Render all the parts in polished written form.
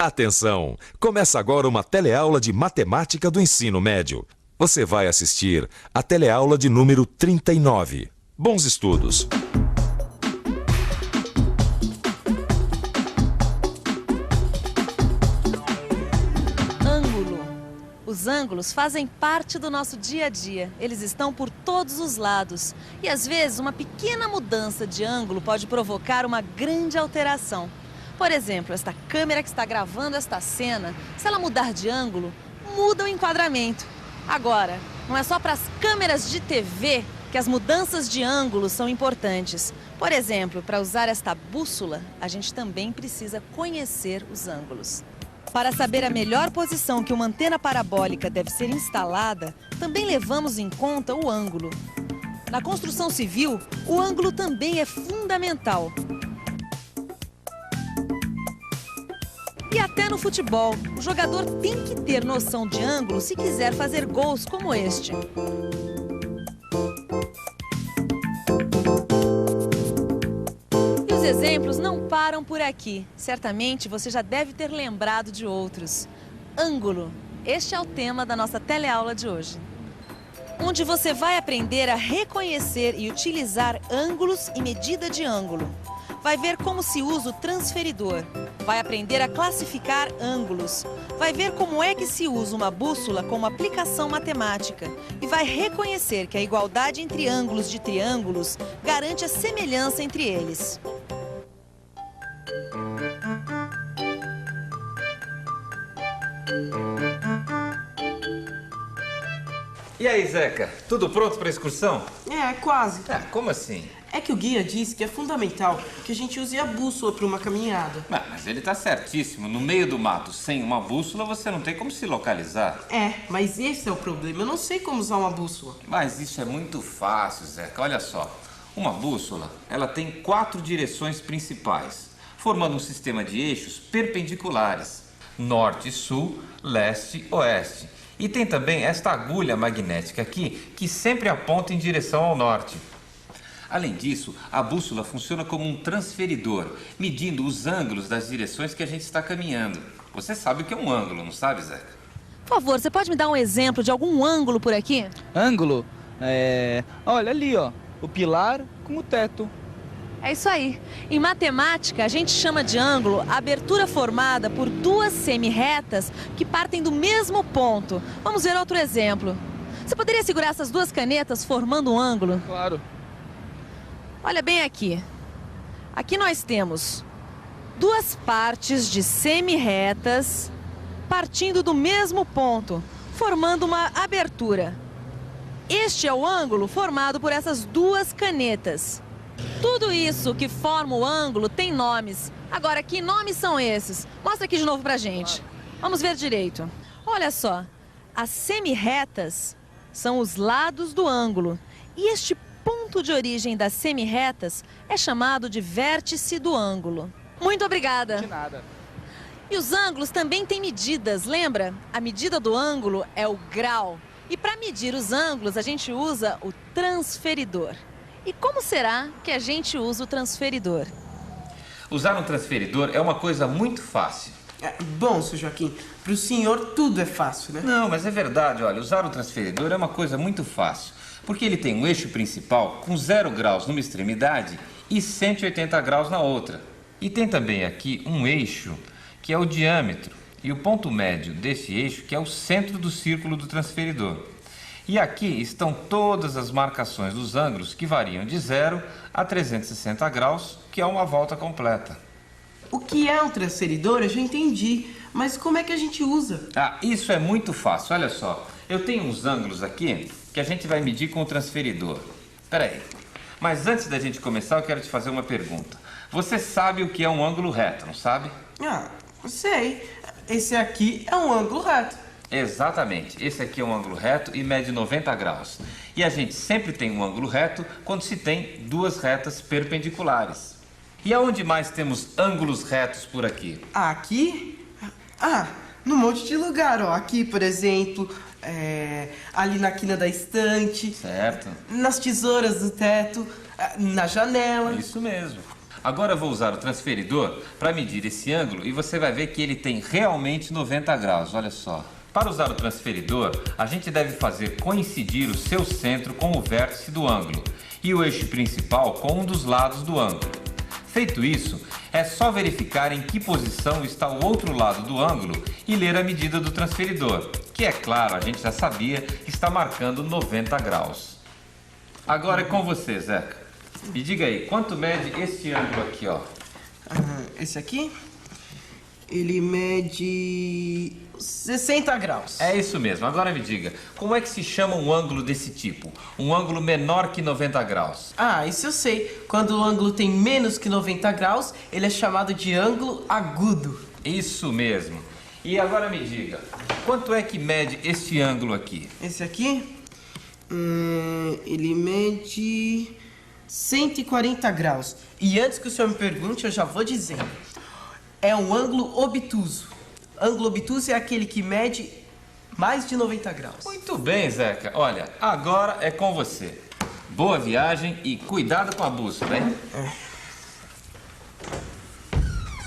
Atenção! Começa agora uma teleaula de matemática do ensino médio. Você vai assistir a teleaula de número 39. Bons estudos! Ângulo. Os ângulos fazem parte do nosso dia a dia. Eles estão por todos os lados. E às vezes uma pequena mudança de ângulo pode provocar uma grande alteração. Por exemplo, esta câmera que está gravando esta cena, se ela mudar de ângulo, muda o enquadramento. Agora, não é só para as câmeras de TV que as mudanças de ângulo são importantes. Por exemplo, para usar esta bússola, a gente também precisa conhecer os ângulos. Para saber a melhor posição que uma antena parabólica deve ser instalada, também levamos em conta o ângulo. Na construção civil, o ângulo também é fundamental. E até no futebol, o jogador tem que ter noção de ângulo se quiser fazer gols como este. E os exemplos não param por aqui. Certamente você já deve ter lembrado de outros. Ângulo. Este é o tema da nossa teleaula de hoje, onde você vai aprender a reconhecer e utilizar ângulos e medida de ângulo. Vai ver como se usa o transferidor, vai aprender a classificar ângulos, vai ver como é que se usa uma bússola como aplicação matemática e vai reconhecer que a igualdade entre ângulos de triângulos garante a semelhança entre eles. E aí, Zeca? Tudo pronto para a excursão? É, quase. Como assim? É que o guia disse que é fundamental que a gente use a bússola para uma caminhada. Mas ele tá certíssimo. No meio do mato, sem uma bússola, você não tem como se localizar. É, mas esse é o problema. Eu não sei como usar uma bússola. Mas isso é muito fácil, Zeca. Olha só. Uma bússola, ela tem 4 direções principais, formando um sistema de eixos perpendiculares. Norte, sul, leste, oeste. E tem também esta agulha magnética aqui, que sempre aponta em direção ao norte. Além disso, a bússola funciona como um transferidor, medindo os ângulos das direções que a gente está caminhando. Você sabe o que é um ângulo, não sabe, Zeca? Por favor, você pode me dar um exemplo de algum ângulo por aqui? Ângulo? Olha ali, ó, o pilar com o teto. É isso aí. Em matemática, a gente chama de ângulo a abertura formada por duas semi-retas que partem do mesmo ponto. Vamos ver outro exemplo. Você poderia segurar essas duas canetas formando um ângulo? Claro. Olha bem aqui. Aqui nós temos duas partes de semi-retas partindo do mesmo ponto, formando uma abertura. Este é o ângulo formado por essas duas canetas. Tudo isso que forma o ângulo tem nomes. Agora, que nomes são esses? Mostra aqui de novo pra gente. Vamos ver direito. Olha só, as semi-retas são os lados do ângulo. E este ponto de origem das semi-retas é chamado de vértice do ângulo. Muito obrigada. De nada. E os ângulos também têm medidas, lembra? A medida do ângulo é o grau. E para medir os ângulos, a gente usa o transferidor. E como será que a gente usa o transferidor? Usar um transferidor é uma coisa muito fácil. Bom, seu Joaquim, para o senhor tudo é fácil, né? Não, mas é verdade, olha, usar o transferidor é uma coisa muito fácil. Porque ele tem um eixo principal com 0 graus numa extremidade e 180 graus na outra. E tem também aqui um eixo que é o diâmetro e o ponto médio desse eixo que é o centro do círculo do transferidor. E aqui estão todas as marcações dos ângulos que variam de 0 a 360 graus, que é uma volta completa. O que é um transferidor eu já entendi, mas como é que a gente usa? Isso é muito fácil, olha só. Eu tenho uns ângulos aqui que a gente vai medir com o transferidor. Espera aí. Mas antes da gente começar, eu quero te fazer uma pergunta. Você sabe o que é um ângulo reto, não sabe? Sei. Esse aqui é um ângulo reto. Exatamente. Esse aqui é um ângulo reto e mede 90 graus. E a gente sempre tem um ângulo reto quando se tem duas retas perpendiculares. E aonde mais temos ângulos retos por aqui? Aqui? Num monte de lugar, ó. Aqui, por exemplo, ali na quina da estante. Certo. Nas tesouras do teto, na janela. Isso mesmo. Agora eu vou usar o transferidor para medir esse ângulo e você vai ver que ele tem realmente 90 graus, olha só. Para usar o transferidor, a gente deve fazer coincidir o seu centro com o vértice do ângulo e o eixo principal com um dos lados do ângulo. Feito isso, é só verificar em que posição está o outro lado do ângulo e ler a medida do transferidor, que é claro, a gente já sabia que está marcando 90 graus. Agora é com você, Zeca. Me diga aí, quanto mede este ângulo aqui, ó? Esse aqui? Ele mede 60 graus. É isso mesmo. Agora me diga, como é que se chama um ângulo desse tipo? Um ângulo menor que 90 graus? Ah, isso eu sei. Quando o ângulo tem menos que 90 graus, ele é chamado de ângulo agudo. Isso mesmo. E agora me diga, quanto é que mede este ângulo aqui? Esse aqui? Ele mede 140 graus. E antes que o senhor me pergunte, eu já vou dizendo. É um ângulo obtuso. Ângulo obtuso é aquele que mede mais de 90 graus. Muito bem, Zeca. Olha, agora é com você. Boa viagem e cuidado com a bússola, hein?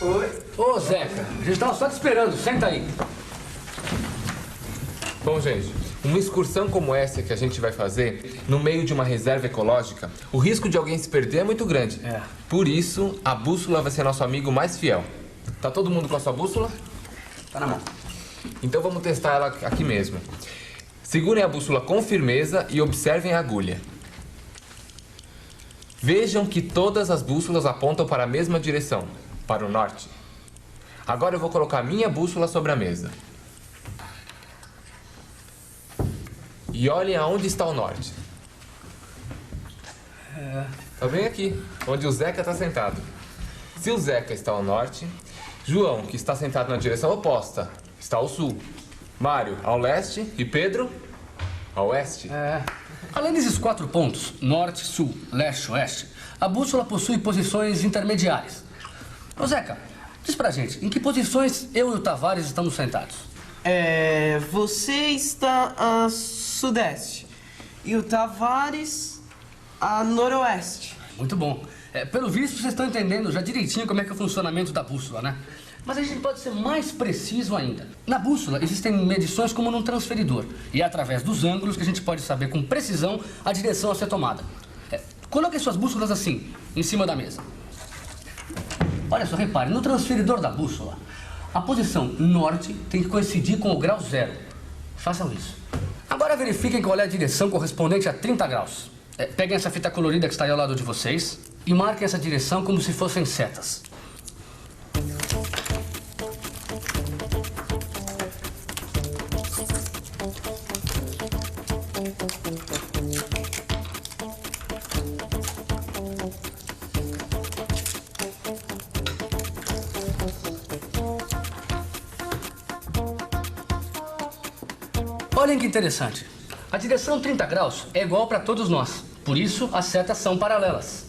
Oi. Ô, Zeca, a gente tava só te esperando. Senta aí. Bom, gente, uma excursão como essa que a gente vai fazer no meio de uma reserva ecológica, o risco de alguém se perder é muito grande. Por isso, a bússola vai ser nosso amigo mais fiel. Tá todo mundo com a sua bússola? Tá na mão. Então vamos testar ela aqui mesmo. Segurem a bússola com firmeza e observem a agulha. Vejam que todas as bússolas apontam para a mesma direção, para o norte. Agora eu vou colocar minha bússola sobre a mesa. E olhem aonde está o norte. Tá bem aqui, onde o Zeca está sentado. Se o Zeca está ao norte, João, que está sentado na direção oposta, está ao sul. Mário, ao leste e Pedro, ao oeste. Além desses 4 pontos, norte, sul, leste, oeste, a bússola possui posições intermediárias. Ô, Zeca, diz pra gente, em que posições eu e o Tavares estamos sentados? Você está a sudeste e o Tavares a noroeste. Muito bom. Pelo visto, vocês estão entendendo já direitinho como é que é o funcionamento da bússola, né? Mas a gente pode ser mais preciso ainda. Na bússola existem medições como num transferidor. E é através dos ângulos que a gente pode saber com precisão a direção a ser tomada. Coloquem suas bússolas assim, em cima da mesa. Olha só, repare, no transferidor da bússola, a posição norte tem que coincidir com o grau 0. Façam isso. Agora verifiquem qual é a direção correspondente a 30 graus. Peguem essa fita colorida que está aí ao lado de vocês e marquem essa direção como se fossem setas. Olhem que interessante. A direção 30 graus é igual para todos nós. Por isso, as setas são paralelas.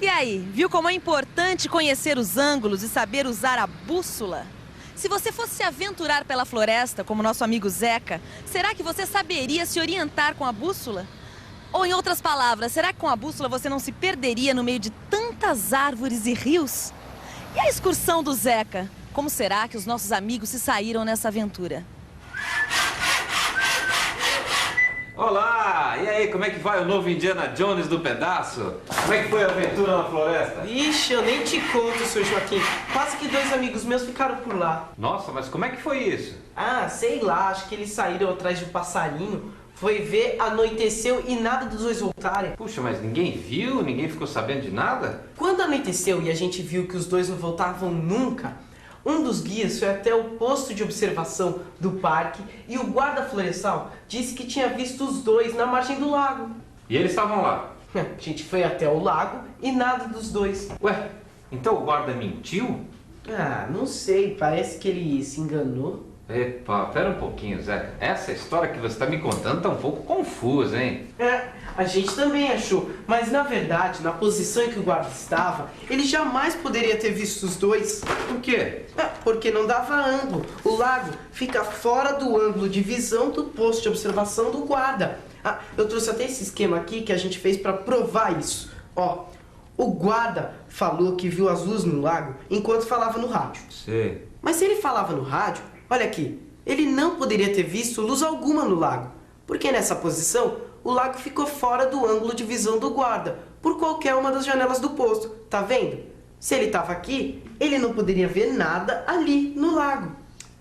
E aí, viu como é importante conhecer os ângulos e saber usar a bússola? Se você fosse se aventurar pela floresta, como nosso amigo Zeca, será que você saberia se orientar com a bússola? Ou, em outras palavras, será que com a bússola você não se perderia no meio de tantas árvores e rios? E a excursão do Zeca? Como será que os nossos amigos se saíram nessa aventura? Olá! E aí, como é que vai o novo Indiana Jones do pedaço? Como é que foi a aventura na floresta? Ixi, eu nem te conto, seu Joaquim. Quase que 2 amigos meus ficaram por lá. Nossa, mas como é que foi isso? Ah, sei lá, acho que eles saíram atrás de um passarinho. Foi ver, anoiteceu e nada dos dois voltarem. Puxa, mas ninguém viu? Ninguém ficou sabendo de nada? Quando anoiteceu e a gente viu que os dois não voltavam nunca, um dos guias foi até o posto de observação do parque e o guarda florestal disse que tinha visto os dois na margem do lago. E eles estavam lá? A gente foi até o lago e nada dos dois. Ué, então o guarda mentiu? Ah, não sei, parece que ele se enganou. Epa, pera um pouquinho, Zé. Essa história que você está me contando tá um pouco confusa, hein? A gente também achou, mas na verdade, na posição em que o guarda estava, ele jamais poderia ter visto os dois. Por quê? Porque não dava ângulo. O lago fica fora do ângulo de visão do posto de observação do guarda. Eu trouxe até esse esquema aqui que a gente fez para provar isso. Ó, O guarda falou que viu as luzes no lago enquanto falava no rádio. Sei. Mas se ele falava no rádio, olha aqui, ele não poderia ter visto luz alguma no lago, porque nessa posição o lago ficou fora do ângulo de visão do guarda, por qualquer uma das janelas do posto, tá vendo? Se ele estava aqui, ele não poderia ver nada ali no lago.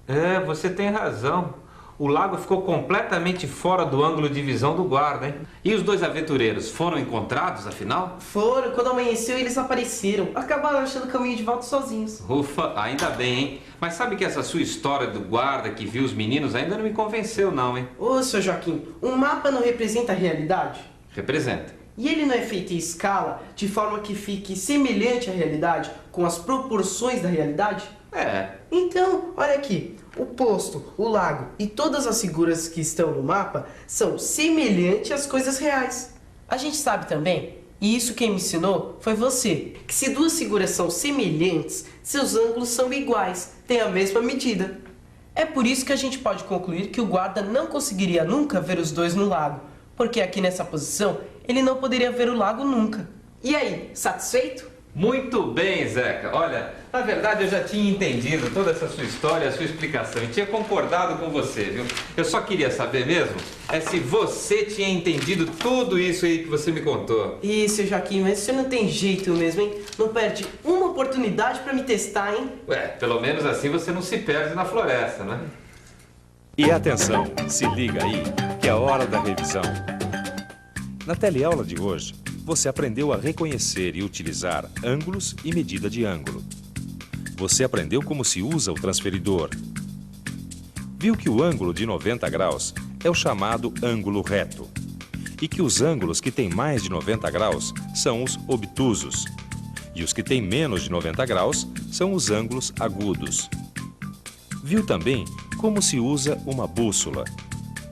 É, você tem razão. O lago ficou completamente fora do ângulo de visão do guarda, hein? E os dois aventureiros foram encontrados, afinal? Foram, quando amanheceu eles apareceram, acabaram achando o caminho de volta sozinhos. Ufa, ainda bem, hein? Mas sabe que essa sua história do guarda que viu os meninos ainda não me convenceu não, hein? Ô, seu Joaquim, um mapa não representa a realidade? Representa. E ele não é feito em escala, de forma que fique semelhante à realidade, com as proporções da realidade? É. Então, olha aqui, o posto, o lago e todas as figuras que estão no mapa são semelhantes às coisas reais. A gente sabe também, e isso quem me ensinou foi você, que se duas figuras são semelhantes, seus ângulos são iguais, têm a mesma medida. É por isso que a gente pode concluir que o guarda não conseguiria nunca ver os dois no lago, porque aqui nessa posição ele não poderia ver o lago nunca. E aí, satisfeito? Muito bem, Zeca. Olha, na verdade eu já tinha entendido toda essa sua história, a sua explicação, e tinha concordado com você, viu? Eu só queria saber mesmo se você tinha entendido tudo isso aí que você me contou. Isso, Joaquim, mas você não tem jeito mesmo, hein? Não perde uma oportunidade pra me testar, hein? Ué, pelo menos assim você não se perde na floresta, né? E atenção, se liga aí, que é a hora da revisão. Na teleaula de hoje, você aprendeu a reconhecer e utilizar ângulos e medida de ângulo. Você aprendeu como se usa o transferidor. Viu que o ângulo de 90 graus é o chamado ângulo reto e que os ângulos que têm mais de 90 graus são os obtusos e os que têm menos de 90 graus são os ângulos agudos. Viu também como se usa uma bússola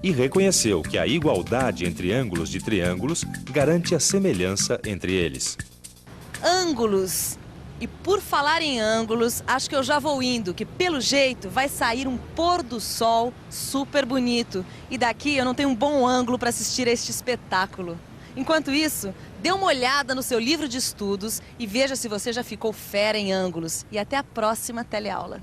e reconheceu que a igualdade entre ângulos de triângulos garante a semelhança entre eles. Ângulos. E por falar em ângulos, acho que eu já vou indo, que pelo jeito vai sair um pôr do sol super bonito. E daqui eu não tenho um bom ângulo para assistir a este espetáculo. Enquanto isso, dê uma olhada no seu livro de estudos e veja se você já ficou fera em ângulos. E até a próxima teleaula.